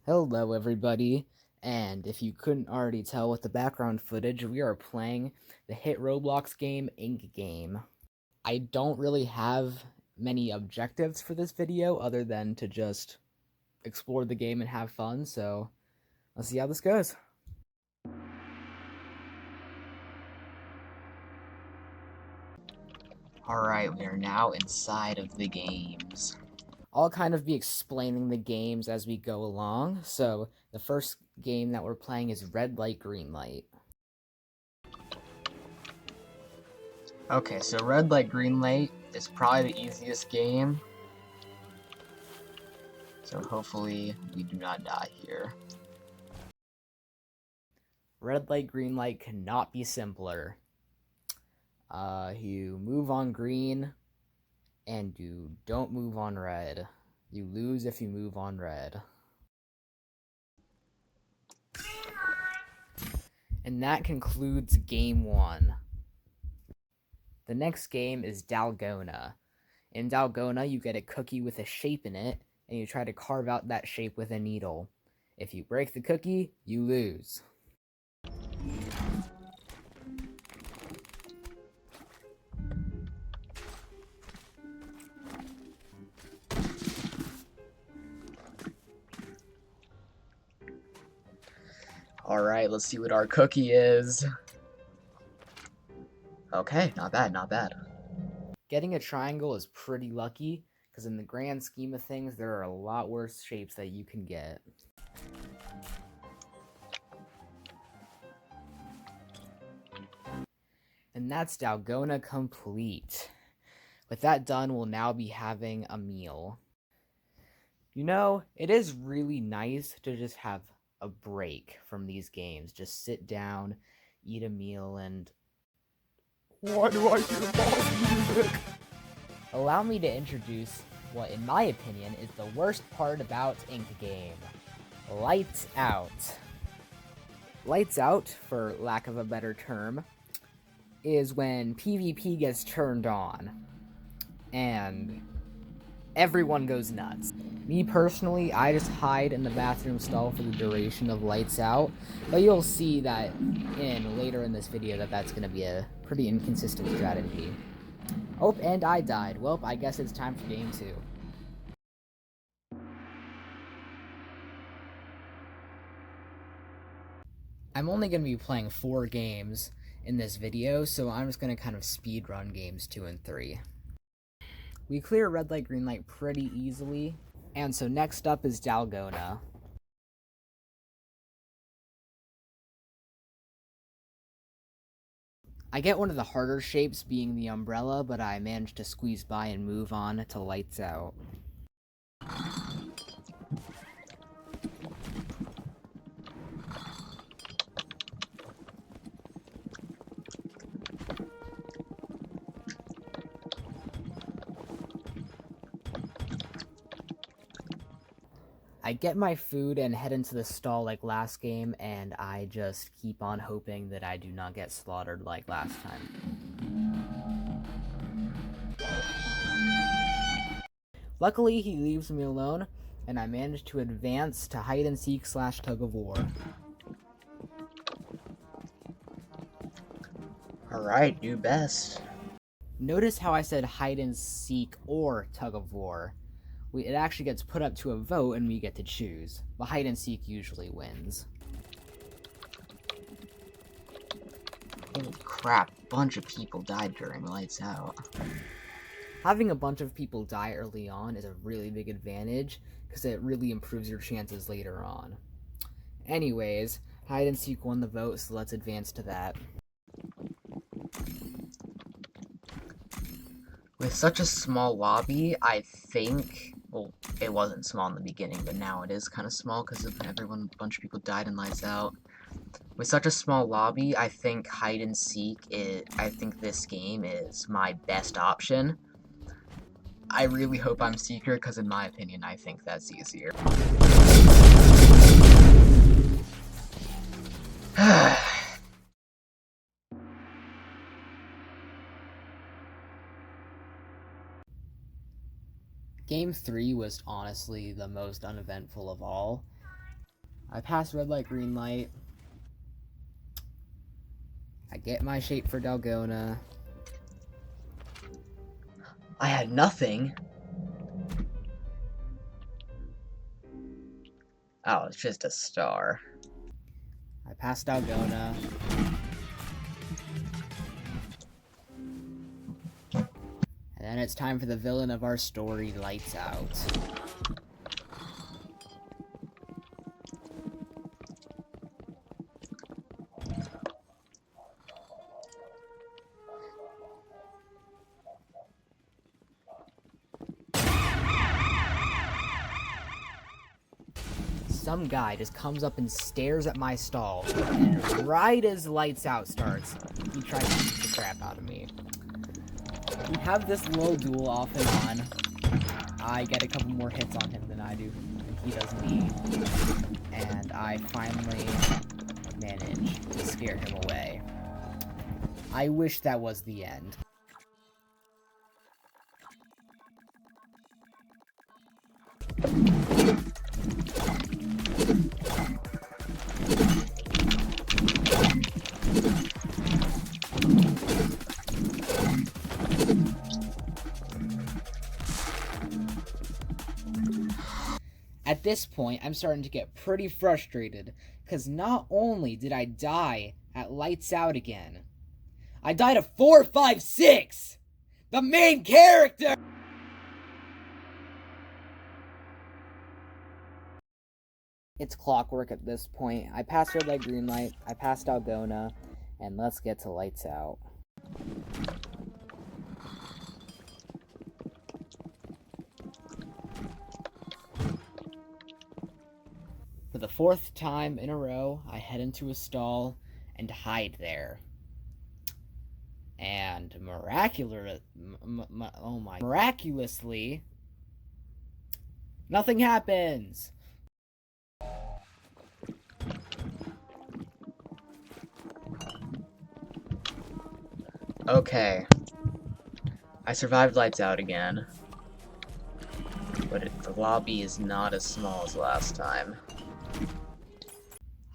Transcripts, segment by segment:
Hello, everybody. And if you couldn't already tell with the background footage, we are playing the hit Roblox game Inkgame. I don't really have many objectives for this video other than to just explore the game and have fun, so let's see how this goes. Alright, we are now inside of the games. I'll kind of be explaining the games as we go along. So the first game that we're playing is Red Light, Green Light. Okay, so red light, green light is probably the easiest game. So hopefully we do not die here. Red Light, Green Light cannot be simpler. You move on green, and you don't move on red. You lose if you move on red. And that concludes game 1. The next game is Dalgona. In Dalgona, you get a cookie with a shape in it, and you try to carve out that shape with a needle. If you break the cookie, you lose. Alright, let's see what our cookie is. Okay, not bad, not bad. Getting a triangle is pretty lucky, because in the grand scheme of things, there are a lot worse shapes that you can get. And that's Dalgona complete. With that done, we'll now be having a meal. You know, it is really nice to just have a break from these games. Just sit down, eat a meal, and... Why do I hear boss music? Allow me to introduce what, in my opinion, is the worst part about Inkgame. Lights Out. Lights Out, for lack of a better term, is when PvP gets turned on. And everyone goes nuts. Me personally, I just hide in the bathroom stall for the duration of Lights Out, but you'll see that later in this video that's going to be a pretty inconsistent strategy. Oh, and I died. Well, I guess it's time for game 2. I'm only going to be playing 4 games in this video, so I'm just going to kind of speed run games 2 and 3. We clear red light, green light pretty easily, and so next up is Dalgona. I get one of the harder shapes being the umbrella, but I managed to squeeze by and move on to Lights Out. I get my food and head into the stall like last game, and I just keep on hoping that I do not get slaughtered like last time. Luckily, he leaves me alone, and I manage to advance to hide and seek / tug of war. Alright, do best. Notice how I said hide and seek or tug of war. It actually gets put up to a vote and we get to choose, but hide and seek usually wins. Holy crap, a bunch of people died during Lights Out. Having a bunch of people die early on is a really big advantage, because it really improves your chances later on. Anyways, hide and seek won the vote, so let's advance to that. With such a small lobby, I think... Well, it wasn't small in the beginning, but now it is kind of small because of a bunch of people died in Lights Out. With such a small lobby, I think hide and seek I think this game is my best option. I really hope I'm Seeker, because in my opinion, I think that's easier. Game 3 was honestly the most uneventful of all. I pass red light, green light. I get my shape for Dalgona. I had nothing. Oh, it's just a star. I pass Dalgona. And then it's time for the villain of our story, Lights Out. Some guy just comes up and stares at my stall, and right as Lights Out starts, he tries to beat the crap out of me. We have this little duel off and on. I get a couple more hits on him than I do, and he does me. And I finally manage to scare him away. I wish that was the end. At this point, I'm starting to get pretty frustrated, because not only did I die at Lights Out again, I died of 4, 5, 6! The main character! It's clockwork at this point. I passed red light, green light, I passed Dalgona, and let's get to Lights Out. For the 4th time in a row, I head into a stall and hide there. And miraculously, nothing happens. Okay. I survived Lights Out again. But the lobby is not as small as last time.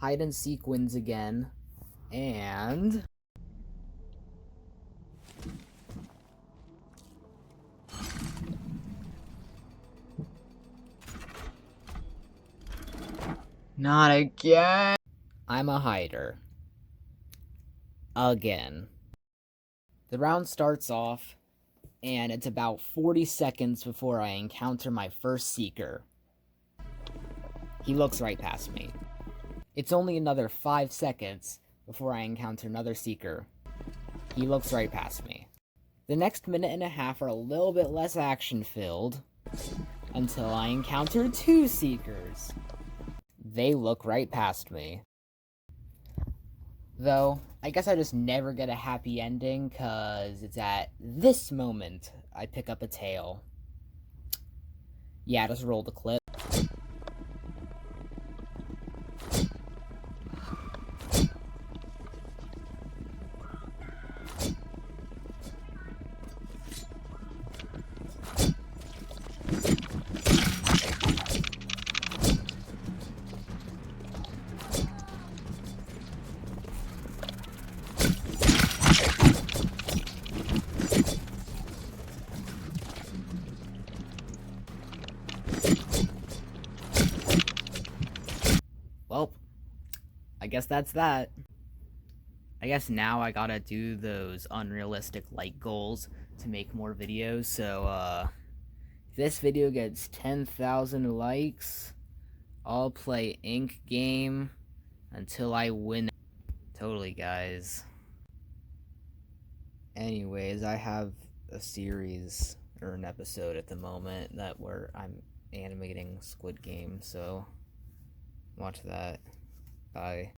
Hide and seek wins again. And Not again! I'm a hider. Again. The round starts off, and it's about 40 seconds before I encounter my first seeker. He looks right past me. It's only another 5 seconds before I encounter another seeker. He looks right past me. The next minute and a half are a little bit less action-filled, until I encounter 2 seekers. They look right past me. Though, I guess I just never get a happy ending, cause it's at this moment I pick up a tail. Yeah, just roll the clip. Well, I guess that's that. I guess now I gotta do those unrealistic like goals to make more videos, so if this video gets 10,000 likes, I'll play Inkgame until I win. Totally, guys. Anyways, I have a series or an episode at the moment that where I'm animating Squid Game, so watch that. Bye.